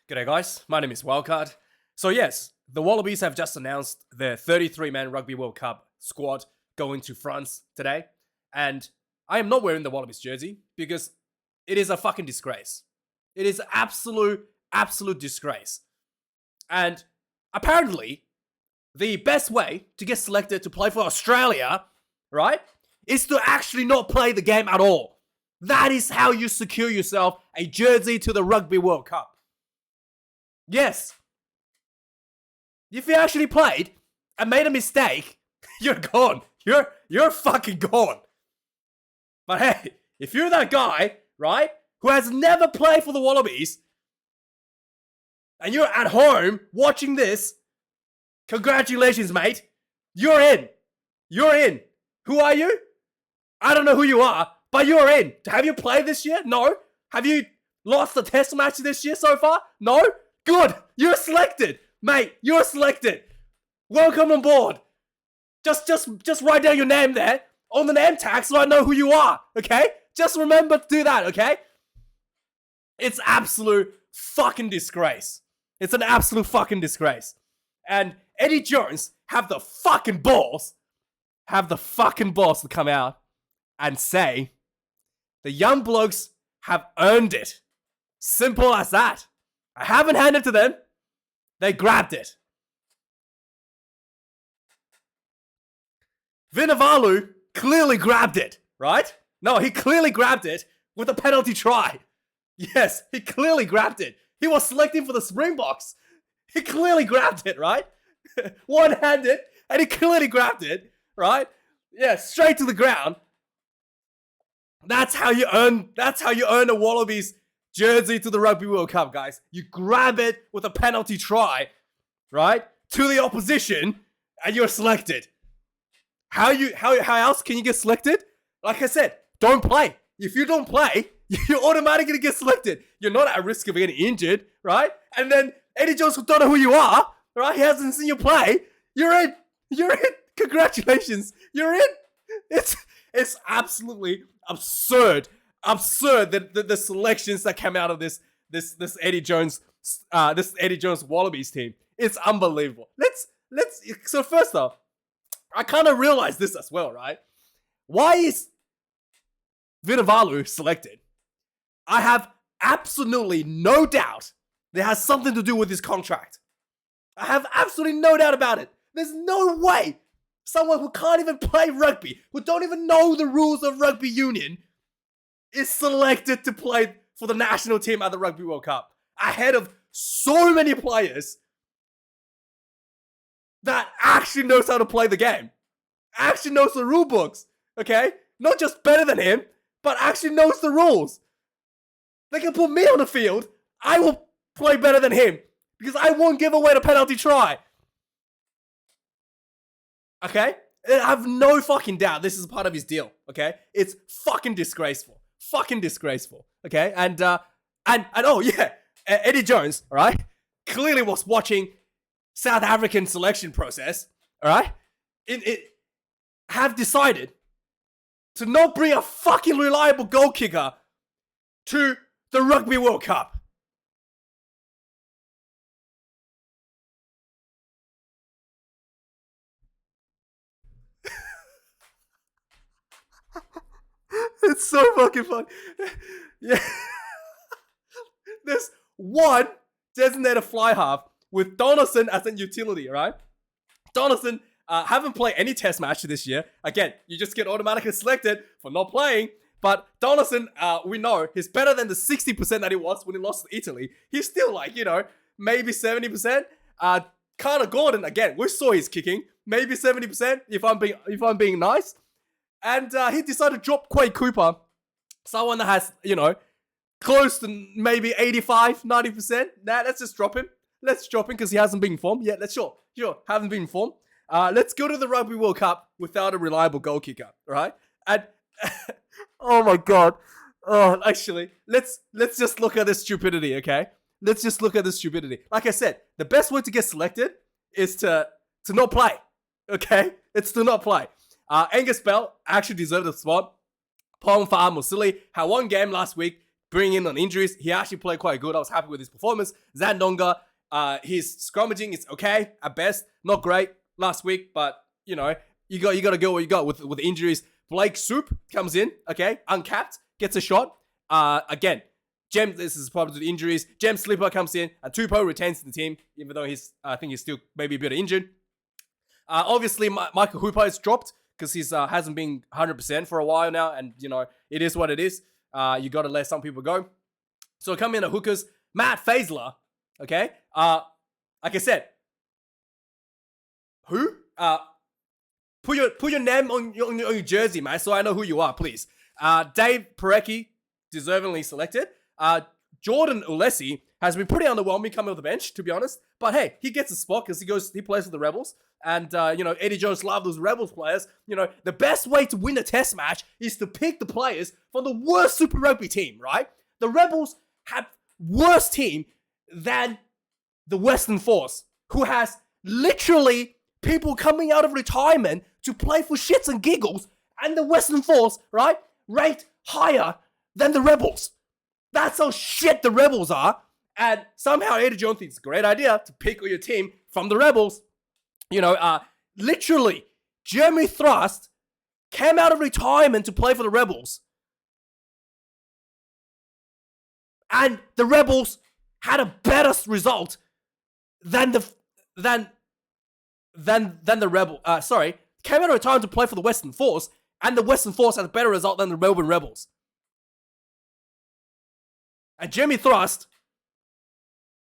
G'day guys, my name is Wildkard. So yes, the Wallabies have just announced their 33-man Rugby World Cup squad going to France today. And I am not wearing the Wallabies jersey because it is a fucking disgrace. It is absolute disgrace. And apparently, the best way to get selected to play for Australia, right, is to actually not play the game at all. That is how you secure yourself a jersey to the Rugby World Cup. Yes. If you actually played and made a mistake, you're gone. You're fucking gone. But hey, if you're that guy, right, who has never played for the Wallabies, and you're at home watching this, congratulations, mate. You're in. You're in. Who are you? I don't know who you are, but you're in. Have you played this year? No. Have you lost a test match this year so far? No. Good. You're selected. Mate, you're selected. Welcome on board. Just write down your name there on the name tag so I know who you are, okay? Just remember to do that, okay? It's absolute fucking disgrace. It's an absolute fucking disgrace. And Eddie Jones have the fucking balls to come out and say the young blokes have earned it. Simple as that. I haven't handed it to them. They grabbed it. Vunivalu clearly grabbed it, right? No, he clearly grabbed it with a penalty try. Yes, he clearly grabbed it. He was selecting for the Springboks. He clearly grabbed it, right? One-handed, and he clearly grabbed it, right? Yeah, straight to the ground. That's how you earn a Wallabies jersey to the Rugby World Cup, guys. You grab it with a penalty try, right? To the opposition, and you're selected. How else can you get selected? Like I said, don't play. If you don't play, you're automatically get selected. You're not at risk of getting injured, right? And then Eddie Jones don't know who you are, right? He hasn't seen you play. You're in. You're in. Congratulations. You're in. It's absolutely absurd that the selections that came out of this Eddie Jones Wallabies team. It's unbelievable. So first off, I kind of realized this as well, right? Why is Vunivalu selected? I have absolutely no doubt that has something to do with his contract. I have absolutely no doubt about it. There's no way someone who can't even play rugby, who don't even know the rules of rugby union, is selected to play for the national team at the Rugby World Cup ahead of so many players that actually knows how to play the game, actually knows the rule books, okay? Not just better than him, but actually knows the rules. They can put me on the field, I will play better than him because I won't give away the penalty try. Okay? I have no fucking doubt this is part of his deal, okay? It's fucking disgraceful. Fucking disgraceful, okay? And oh yeah, Eddie Jones, all right, clearly was watching South African selection process, all right? It have decided to not bring a fucking reliable goal kicker to the Rugby World Cup. It's so fucking fun. Yeah. There's one designated fly half with Donaldson as a utility, right? Donaldson haven't played any test match this year. Again, you just get automatically selected for not playing. But Donaldson, we know, he's better than the 60% that he was when he lost to Italy. He's still like, maybe 70%. Carter Gordon, again, we saw his kicking. Maybe 70% if I'm being nice. And he decided to drop Quade Cooper, someone that has, close to maybe 85, 90%. Nah, let's just drop him. Let's drop him because he hasn't been informed. Yeah, sure, haven't been informed. Let's go to the Rugby World Cup without a reliable goal kicker, right? And oh my god. Oh, actually, let's just look at this stupidity, okay? Let's just look at this stupidity. Like I said, the best way to get selected is to not play, okay? It's to not play. Angus Bell actually deserved the spot. Pom Musili had one game last week, bring in on injuries. He actually played quite good. I was happy with his performance. Zandonga, his scrummaging is okay at best. Not great last week, but you know, you got to go what you got with the injuries. Blake Soup comes in, okay, uncapped, gets a shot. Again, Jem, this is probably to the injuries. Jem Slipper comes in, and Tupou retains the team, even though I think he's still maybe a bit injured. Obviously, Michael Hooper is dropped because he's hasn't been 100% for a while now, and you know it is what it is. You got to let some people go. So come in at hookers, Matt Faisler, okay. Like I said, who? Put your name on your jersey, mate, so I know who you are, please. Dave Parecki, deservingly selected. Jordan Ulesi has been pretty underwhelming coming off the bench, to be honest. But hey, he gets a spot because he plays with the Rebels. And, you know, Eddie Jones loves those Rebels players. You know, the best way to win a test match is to pick the players from the worst Super Rugby team, right? The Rebels have worse team than the Western Force, who has literally people coming out of retirement to play for shits and giggles, and the Western Force, right, ranked higher than the Rebels. That's how shit the Rebels are. And somehow Eddie Jones thinks it's a great idea to pick your team from the Rebels. You know, literally, Jeremy Thrust came out of retirement to play for the Rebels. And the Rebels had a better result than the Rebel. Came out of retirement to play for the Western Force, and the Western Force had a better result than the Melbourne Rebels. And Jeremy Thrust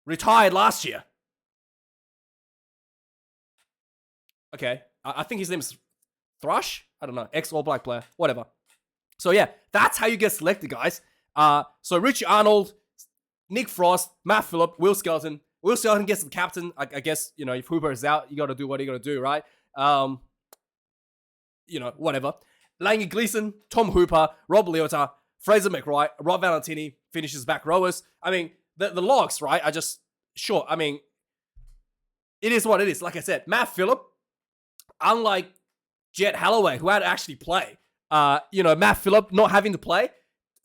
retired last year. Okay, I think his name is Thrush. I don't know, ex-All Black player, whatever. So yeah, that's how you get selected, guys. So Richie Arnold, Nick Frost, Matt Phillip, Will Skelton. Will Skelton gets the captain. I guess, you know, if Hooper is out, you got to do what you got to do, right? You know, whatever. Langy Gleeson, Tom Hooper, Rob Leota, Fraser McRae, Rob Valentini finishes back rowers. I mean, the logs, right, are just short. I mean, it is what it is. Like I said, Matt Phillip, unlike Jet Halloway, who had to actually play, you know, Matt Phillip not having to play,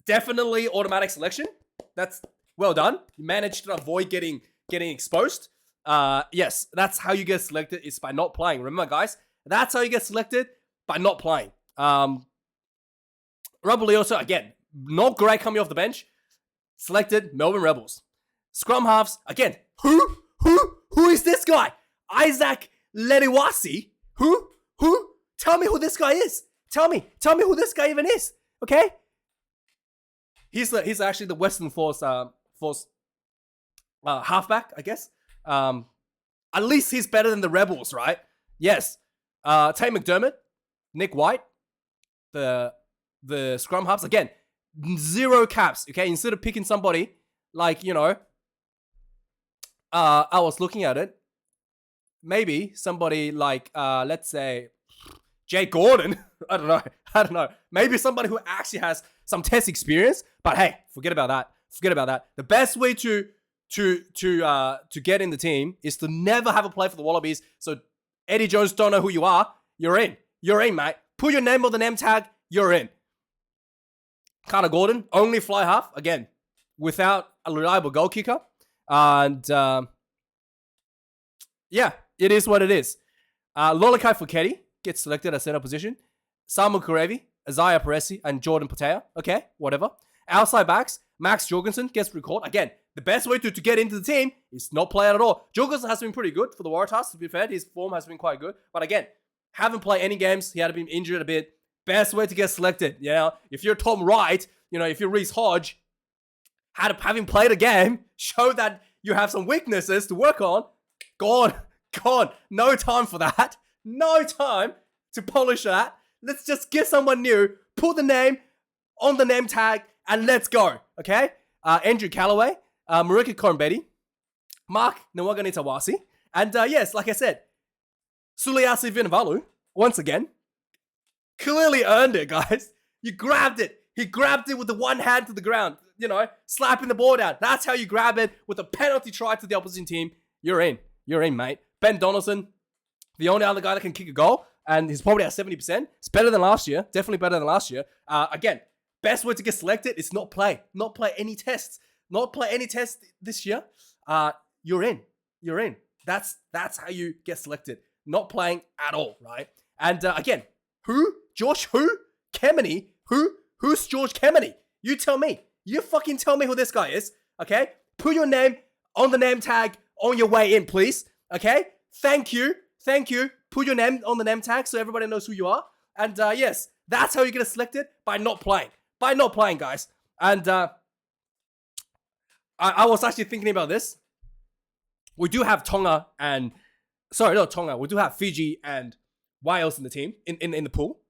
definitely automatic selection. That's well done. You managed to avoid getting exposed. Yes, that's how you get selected, is by not playing. Remember, guys, that's how you get selected, by not playing. Rob Leota, again, not great coming off the bench. Selected Melbourne Rebels. Scrum halves, again, who is this guy? Isaac Lediwasi? Who? Tell me who this guy is. Tell me who this guy even is. Okay? He's actually the Western Force halfback, I guess. At least he's better than the Rebels, right? Yes. Tate McDermott, Nick White, the scrum halves, again, 0 caps. Okay, instead of picking somebody like, you know, I was looking at it. Maybe somebody like, let's say, Jake Gordon. I don't know. Maybe somebody who actually has some test experience. But hey, forget about that. The best way to get in the team is to never have a play for the Wallabies. So Eddie Jones don't know who you are. You're in, mate. Put your name on the name tag. You're in. Carter Gordon, only fly half, again, without a reliable goal kicker. And yeah, it is what it is. Lolakai Fuketi gets selected at center position. Samuel Karevi, Isaiah Peresi, and Jordan Patea. Okay, whatever. Outside backs, Max Jorgensen gets recalled. Again, the best way to get into the team is not play at all. Jorgensen has been pretty good for the Waratahs, to be fair. His form has been quite good. But again, haven't played any games. He had been injured a bit. Best way to get selected. You know, if you're Tom Wright, you know, if you're Reece Hodge, having played a game, show that you have some weaknesses to work on. Gone. No time for that. No time to polish that. Let's just get someone new, put the name on the name tag, and let's go. Okay? Andrew Callaway, Marika Kornbedi, Mark Nwaganitawasi, and yes, like I said, Suliasi Vinivalu, once again, clearly earned it, guys. You grabbed it. He grabbed it with the one hand to the ground, you know, slapping the ball down. That's how you grab it with a penalty try to the opposition team. You're in, mate. Ben Donaldson, the only other guy that can kick a goal, and he's probably at 70%. It's better than last year. Definitely better than last year. Again, Best way to get selected is not play any tests, not play any tests this year. You're in. That's how you get selected. Not playing at all, right? And again, George Kemeny? Who's George Kemeny? You tell me. You fucking tell me who this guy is, okay? Put your name on the name tag on your way in, please, okay? Thank you. Put your name on the name tag so everybody knows who you are. And yes, that's how you get selected, by not playing. By not playing, guys. And I was actually thinking about this. We do have Tonga and... Sorry, not Tonga. We do have Fiji and Wales in the team, in the pool.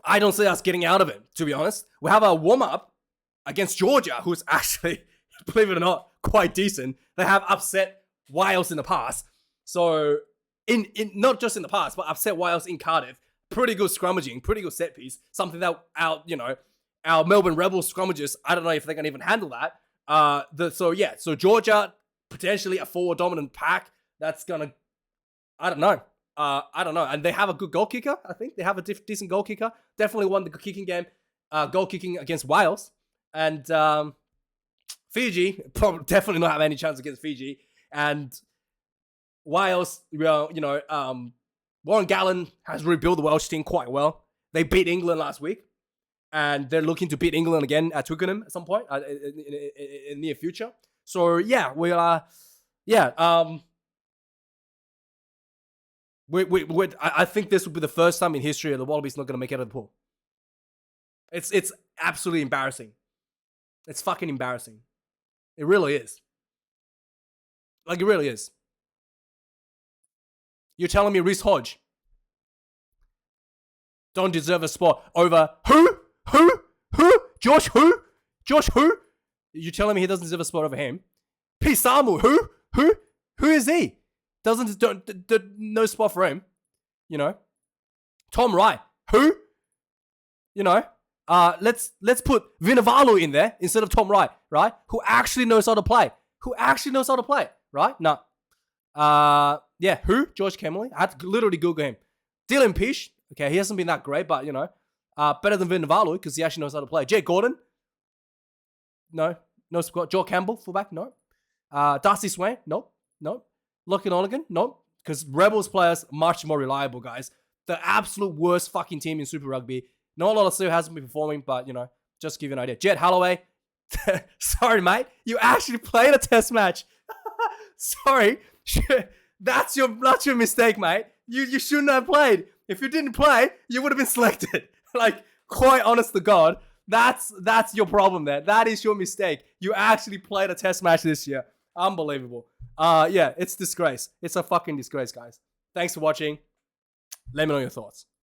I don't see us getting out of it, to be honest. We have a warm-up against Georgia, who's actually, believe it or not, quite decent. They have upset Wales in the past. So, in not just in the past, but upset Wales in Cardiff. Pretty good scrummaging, pretty good set piece. Something that our Melbourne Rebels scrummages, I don't know if they can even handle that. So Georgia, potentially a forward dominant pack. That's gonna, I don't know. And they have a good goal kicker. I think they have a decent goal kicker. Definitely won the kicking game, goal kicking against Wales. And Fiji probably definitely not have any chance against Fiji. And Wales, Warren Gallen has rebuilt the Welsh team quite well. They beat England last week, and they're looking to beat England again at Twickenham at some point in the near future. So yeah, we are. Yeah. I think this will be the first time in history the Wallabies not going to make it out of the pool. It's absolutely embarrassing. It's fucking embarrassing. It really is. Like, it really is. You're telling me Reece Hodge don't deserve a spot over who? Josh who? You're telling me he doesn't deserve a spot over him? P. Samu, who is he? No spot for him. Tom Wright, who? Let's put Vunivalu in there instead of Tom Wright, right? Who actually knows how to play? Right? No. Yeah, who? George Kemeny. I had to literally Google him. Dylan Pish. Okay, he hasn't been that great, but better than Vunivalu because he actually knows how to play. Jake Gordon. No spot. Joe Campbell, fullback. No. Darcy Swain. Nope. Lachlan Oligan. Nope. Because Rebels players much more reliable, guys. The absolute worst fucking team in Super Rugby. Not a lot of still hasn't been performing, but just give you an idea. Jed Holloway. Sorry, mate. You actually played a test match. Sorry. That's your mistake, mate. You shouldn't have played. If you didn't play, you would have been selected. Like, quite honest to God, that's your problem there. That is your mistake. You actually played a test match this year. Unbelievable. Yeah, it's disgrace. It's a fucking disgrace, guys. Thanks for watching. Let me know your thoughts.